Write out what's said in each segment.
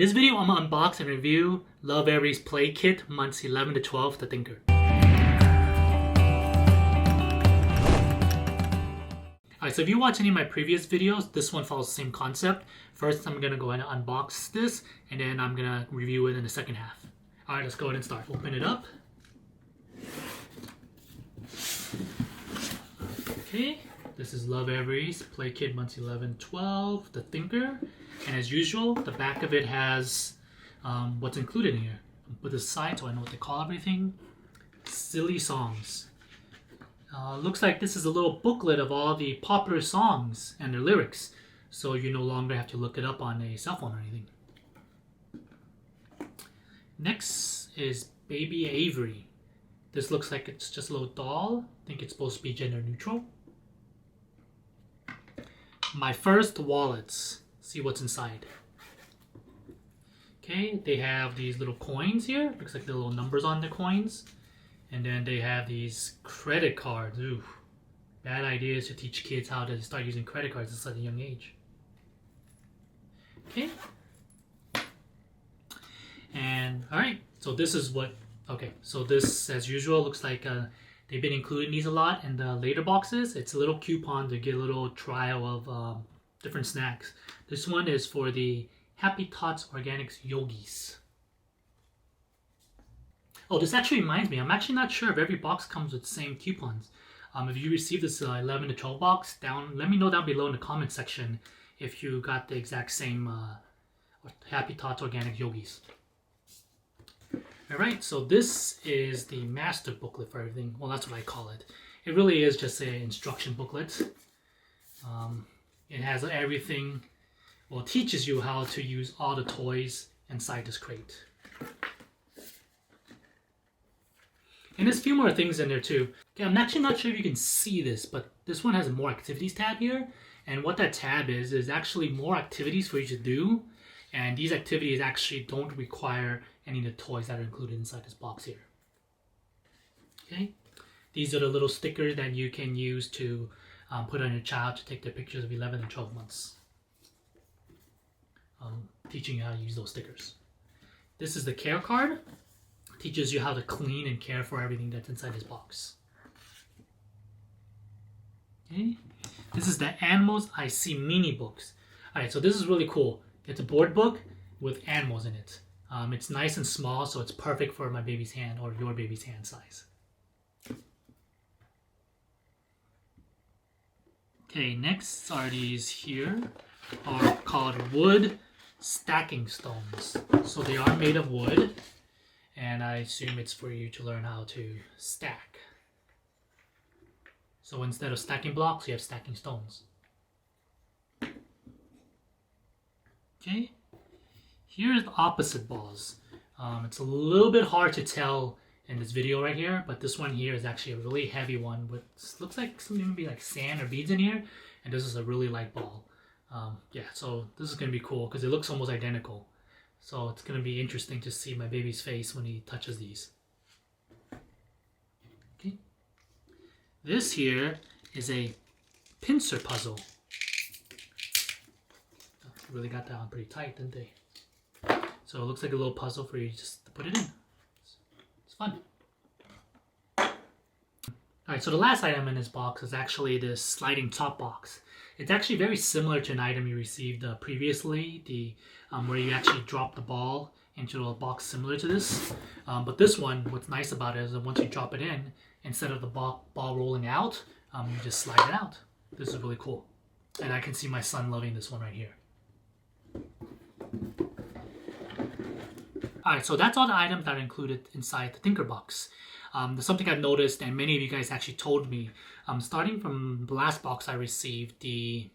this video, I'm going to unbox and review Lovevery's Play Kit Months 11 to 12, The Thinker. Alright, so if you watch any of my previous videos, this one follows the same concept. First, I'm going to go ahead and unbox this, and then I'm going to review it in the second half. Alright, let's go ahead and start. Open it up. Okay, this is Lovevery's Play Kit Months 11, 12, The Thinker. And as usual, the back of it has what's included in here. I'll put this aside so I know what to call everything. Silly songs. Looks like this is a little booklet of all the popular songs and their lyrics, so you no longer have to look it up on a cell phone or anything. Next is Baby Avery. This looks like it's just a little doll. I think it's supposed to be gender neutral. My First Wallets. See what's inside. Okay, they have these little coins here. Looks like the little numbers on the coins. And then they have these credit cards. Ooh, bad idea is to teach kids how to start using credit cards at such a young age. Okay. And alright, so this is what, okay, so this as usual looks like they've been including these a lot in the later boxes. It's a little coupon to get a little trial of different snacks. This one is for the Happy Tots Organics Yogis. Oh, this actually reminds me, I'm actually not sure if every box comes with the same coupons. If you received this 11 to 12 box, let me know down below in the comment section if you got the exact same Happy Tots Organic Yogis. Alright, so this is the master booklet for everything. Well, that's what I call it. It really is just an instruction booklet. It has everything, well, it teaches you how to use all the toys inside this crate. And there's a few more things in there too. Okay, I'm actually not sure if you can see this, but this one has a more activities tab here. And what that tab is actually more activities for you to do. And these activities actually don't require any of the toys that are included inside this box here. Okay, these are the little stickers that you can use to put on your child to take their pictures of 11 and 12 months. Teaching you how to use those stickers. This is the care card. Teaches you how to clean and care for everything that's inside this box. Okay. This is the Animals I See mini books. Alright, so this is really cool. It's a board book with animals in it. It's nice and small, so it's perfect for my baby's hand or your baby's hand size. Okay, next are these here, are called wood stacking stones. So they are made of wood, and I assume it's for you to learn how to stack. So instead of stacking blocks, you have stacking stones. Okay, here's the opposite balls. It's a little bit hard to tell in this video right here, but this one here is actually a really heavy one with, looks like something maybe like sand or beads in here, and this is a really light ball. Yeah, so this is going to be cool because it looks almost identical. So it's going to be interesting to see my baby's face when he touches these. Okay, this here is a pincer puzzle. Really got that one pretty tight, didn't they? So it looks like a little puzzle for you just to put it in. It's fun. Alright, so the last item in this box is actually this sliding top box. It's actually very similar to an item you received previously, where you actually drop the ball into a box similar to this. But this one, what's nice about it is that once you drop it in, instead of the ball rolling out, you just slide it out. This is really cool. And I can see my son loving this one right here. Alright, so that's all the items that are included inside the Thinker box. There's something I've noticed, and many of you guys actually told me, starting from the last box I received, the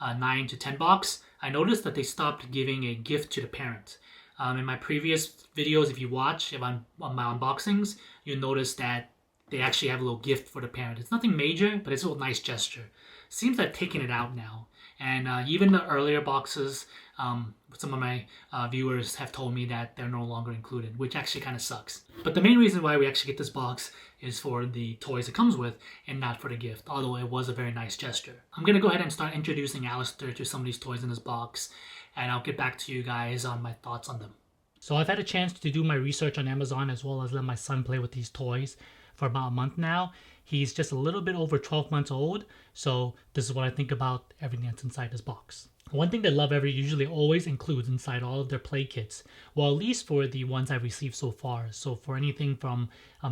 9 to 10 box, I noticed that they stopped giving a gift to the parent. In my previous videos, if you watch on my unboxings, you'll notice that they actually have a little gift for the parent. It's nothing major, but it's a little nice gesture. Seems like taking it out now. And even the earlier boxes, some of my viewers have told me that they're no longer included, which actually kind of sucks. But the main reason why we actually get this box is for the toys it comes with and not for the gift, although it was a very nice gesture. I'm going to go ahead and start introducing Allister to some of these toys in this box. and I'll get back to you guys on my thoughts on them. So I've had a chance to do my research on Amazon as well as let my son play with these toys for about a month now. He's just a little bit over 12 months old, so this is what I think about everything that's inside this box. One thing that Lovevery usually always includes inside all of their play kits, well, at least for the ones I've received so far, so for anything from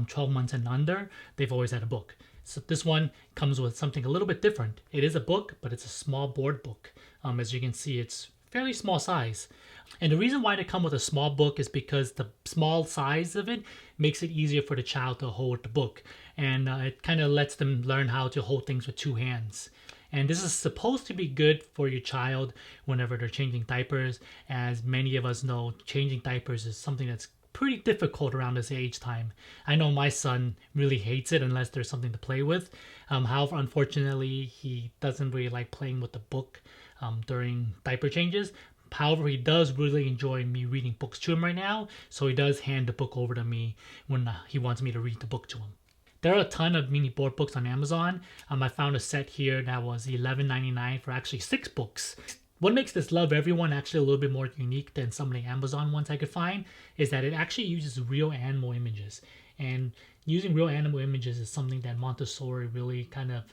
12 months and under, they've always had a book. So this one comes with something a little bit different. It is a book, but it's a small board book. As you can see, it's fairly small size. And the reason why they come with a small book is because the small size of it makes it easier for the child to hold the book. And it kind of lets them learn how to hold things with two hands. And this is supposed to be good for your child whenever they're changing diapers. As many of us know, changing diapers is something that's pretty difficult around this age time. I know my son really hates it unless there's something to play with. However, unfortunately, he doesn't really like playing with the book during diaper changes. However, he does really enjoy me reading books to him right now, so he does hand the book over to me when he wants me to read the book to him. There are a ton of mini board books on Amazon. I found a set here that was $11.99 for actually 6 books. What makes this Lovevery one actually a little bit more unique than some of the Amazon ones I could find is that it actually uses real animal images. And using real animal images is something that Montessori really kind of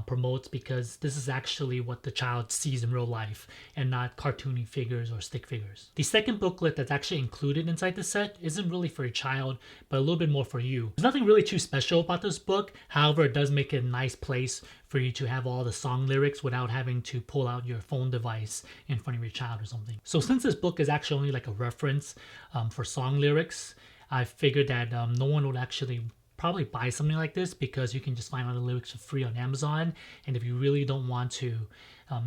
promotes, because this is actually what the child sees in real life and not cartoony figures or stick figures. The second booklet that's actually included inside the set isn't really for a child, but a little bit more for you. There's nothing really too special about this book. However, it does make it a nice place for you to have all the song lyrics without having to pull out your phone device in front of your child or something. So since this book is actually only like a reference for song lyrics, I figured that no one would actually probably buy something like this, because you can just find all the lyrics for free on Amazon. And if you really don't want to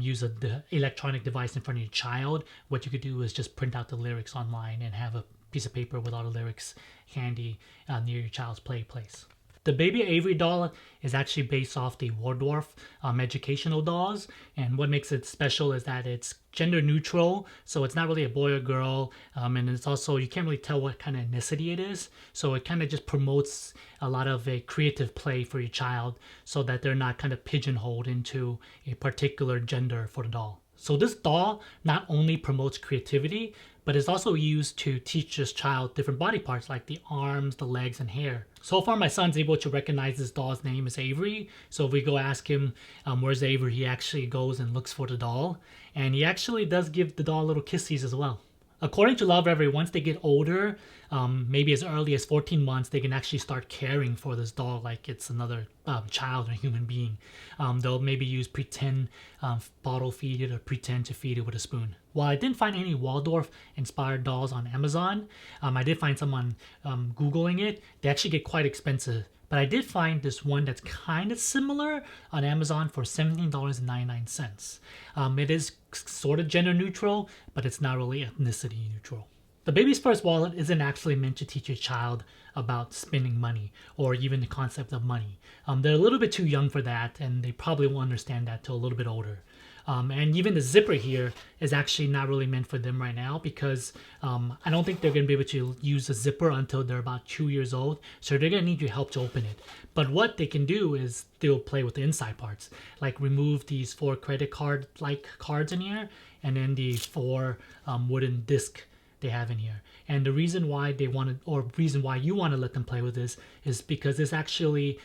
use the electronic device in front of your child, what you could do is just print out the lyrics online and have a piece of paper with all the lyrics handy near your child's play place. The baby Avery doll is actually based off the Waldorf educational dolls, and what makes it special is that it's gender neutral, so it's not really a boy or girl, and it's also, you can't really tell what kind of ethnicity it is, so it kind of just promotes a lot of a creative play for your child so that they're not kind of pigeonholed into a particular gender for the doll. So this doll not only promotes creativity, but is also used to teach this child different body parts like the arms, the legs, and hair. So far, my son's able to recognize this doll's name as Avery. So if we go ask him, where's Avery, he actually goes and looks for the doll. And he actually does give the doll little kissies as well. According to Lovevery, once they get older, maybe as early as 14 months, they can actually start caring for this doll like it's another child or human being. They'll maybe use pretend bottle feed it or pretend to feed it with a spoon. While I didn't find any Waldorf-inspired dolls on Amazon, I did find some on Googling it. They actually get quite expensive. But I did find this one that's kind of similar on Amazon for $17.99. It is sort of gender neutral, but it's not really ethnicity neutral. The Baby's First Wallet isn't actually meant to teach your child about spending money or even the concept of money. They're a little bit too young for that, and they probably won't understand that till a little bit older. And even the zipper here is actually not really meant for them right now, because I don't think they're going to be able to use the zipper until they're about 2 years old. So they're going to need your help to open it. But what they can do is they'll play with the inside parts, like remove these 4 credit card-like cards in here, and then the 4 wooden disc they have in here. And the reason why they want to, or reason why you want to let them play with this, is because this actually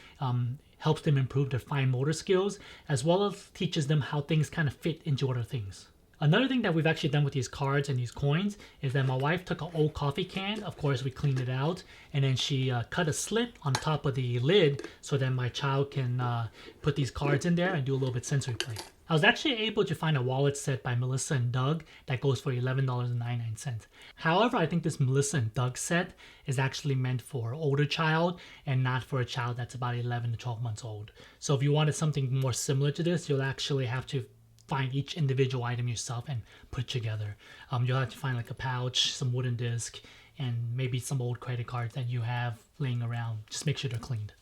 helps them improve their fine motor skills, as well as teaches them how things kind of fit into other things. Another thing that we've actually done with these cards and these coins is that my wife took an old coffee can, of course we cleaned it out, and then she cut a slit on top of the lid so that my child can put these cards in there and do a little bit sensory play. I was actually able to find a wallet set by Melissa and Doug that goes for $11.99. However, I think this Melissa and Doug set is actually meant for an older child and not for a child that's about 11 to 12 months old. So if you wanted something more similar to this, you'll actually have to find each individual item yourself and put it together. You'll have to find like a pouch, some wooden disc, and maybe some old credit cards that you have laying around. Just make sure they're cleaned.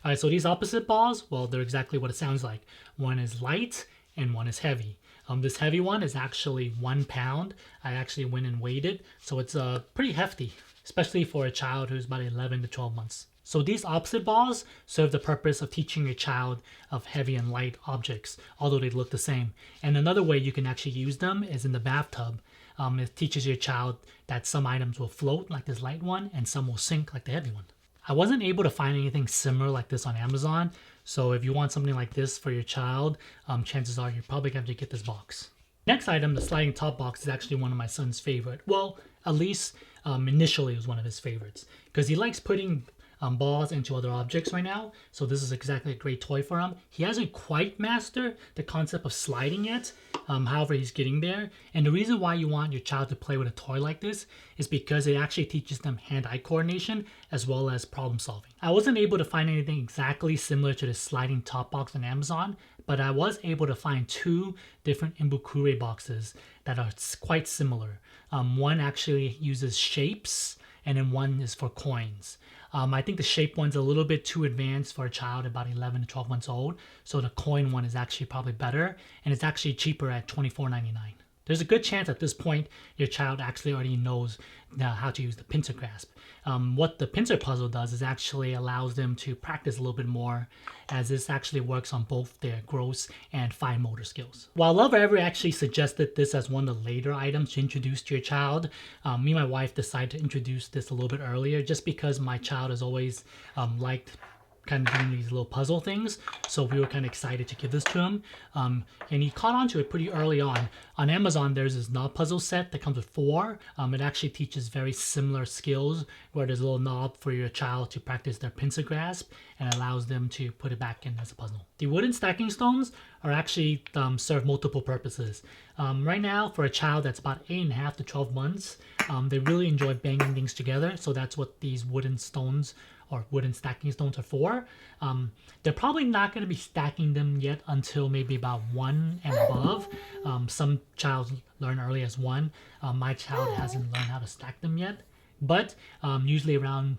All right, so these opposite balls, well, they're exactly what it sounds like. One is light and one is heavy. This heavy one is actually 1 pound. I actually went and weighed it, so it's pretty hefty, especially for a child who's about 11 to 12 months. So these opposite balls serve the purpose of teaching your child of heavy and light objects, although they look the same. And another way you can actually use them is in the bathtub. It teaches your child that some items will float like this light one and some will sink like the heavy one. I wasn't able to find anything similar like this on Amazon, so if you want something like this for your child, chances are you're probably going to have to get this box. Next item, the sliding top box, is actually one of my son's favorite. Well, at least initially it was one of his favorites because he likes putting balls into other objects right now. So this is exactly a great toy for him. He hasn't quite mastered the concept of sliding yet. However, he's getting there. And the reason why you want your child to play with a toy like this is because it actually teaches them hand-eye coordination as well as problem solving. I wasn't able to find anything exactly similar to the sliding top box on Amazon, but I was able to find two different Imbukure boxes that are quite similar. One actually uses shapes and then one is for coins. I think the shape one's a little bit too advanced for a child about 11 to 12 months old, so the coin one is actually probably better, and it's actually cheaper at $24.99. There's a good chance at this point your child actually already knows how to use the pincer grasp. What the pincer puzzle does is actually allows them to practice a little bit more, as this actually works on both their gross and fine motor skills. While Lovevery actually suggested this as one of the later items to introduce to your child, me and my wife decided to introduce this a little bit earlier just because my child has always liked kind of doing these little puzzle things, so we were kind of excited to give this to him, and he caught on to it pretty early on. On Amazon, there's this knob puzzle set that comes with 4. It actually teaches very similar skills where there's a little knob for your child to practice their pincer grasp and allows them to put it back in as a puzzle. The wooden stacking stones are actually serve multiple purposes. Right now, for a child that's about 8.5 to 12 months, they really enjoy banging things together, so that's what these wooden stones or wooden stacking stones are for. They're probably not going to be stacking them yet until maybe about 1 and above. Some child learn early as 1. My child hasn't learned how to stack them yet, but usually around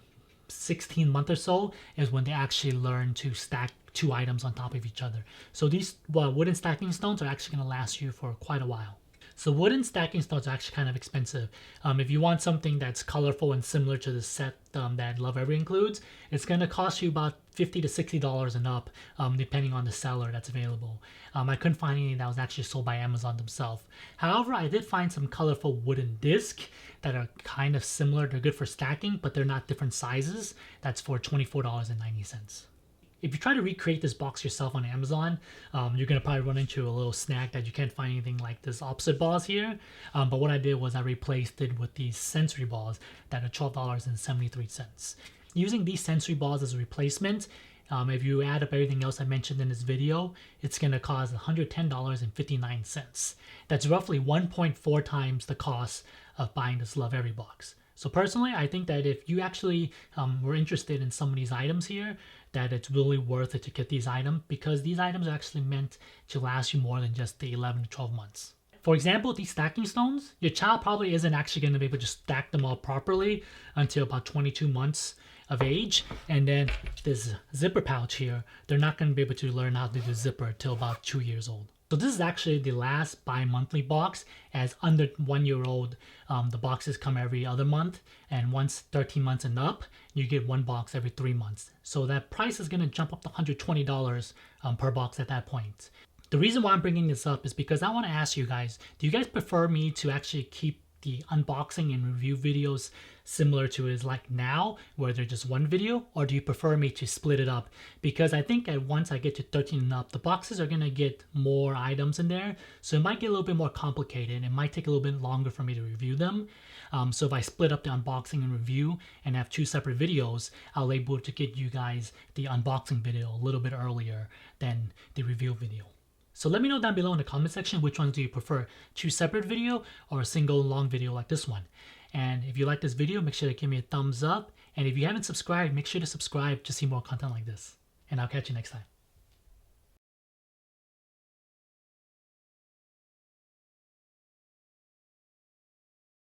16 months or so is when they actually learn to stack 2 items on top of each other. So these wooden stacking stones are actually going to last you for quite a while. So wooden stacking stones are actually kind of expensive. If you want something that's colorful and similar to the set that Lovevery includes, it's going to cost you about $50 to $60 and up, depending on the seller that's available. I couldn't find any that was actually sold by Amazon themselves. However, I did find some colorful wooden discs that are kind of similar. They're good for stacking, but they're not different sizes. That's for $24.90. If you try to recreate this box yourself on Amazon, you're going to probably run into a little snag that you can't find anything like this opposite balls here. But what I did was I replaced it with these sensory balls that are $12.73. Using these sensory balls as a replacement, if you add up everything else I mentioned in this video, it's going to cost $110.59. That's roughly 1.4 times the cost of buying this Lovevery box. So personally, I think that if you actually were interested in some of these items here, that it's really worth it to get these items because these items are actually meant to last you more than just the 11 to 12 months. For example, these stacking stones, your child probably isn't actually going to be able to stack them all properly until about 22 months of age. And then this zipper pouch here, they're not going to be able to learn how to do the zipper until about 2 years old. So this is actually the last bi-monthly box, as under 1 year old, the boxes come every other month, and once 13 months and up, you get 1 box every 3 months. So that price is going to jump up to $120 per box at that point. The reason why I'm bringing this up is because I want to ask you guys, do you guys prefer me to actually keep the unboxing and review videos similar to is like now, where they're just one video, or do you prefer me to split it up? Because I think that once I get to 13 and up, the boxes are gonna get more items in there, so it might get a little bit more complicated. It might take a little bit longer for me to review them. So if I split up the unboxing and review and have 2 separate videos, I'll be able to get you guys the unboxing video a little bit earlier than the review video. So let me know down below in the comment section which ones do you prefer, 2 separate video or a single long video like this one. And if you like this video, make sure to give me a thumbs up. And if you haven't subscribed, make sure to subscribe to see more content like this. And I'll catch you next time.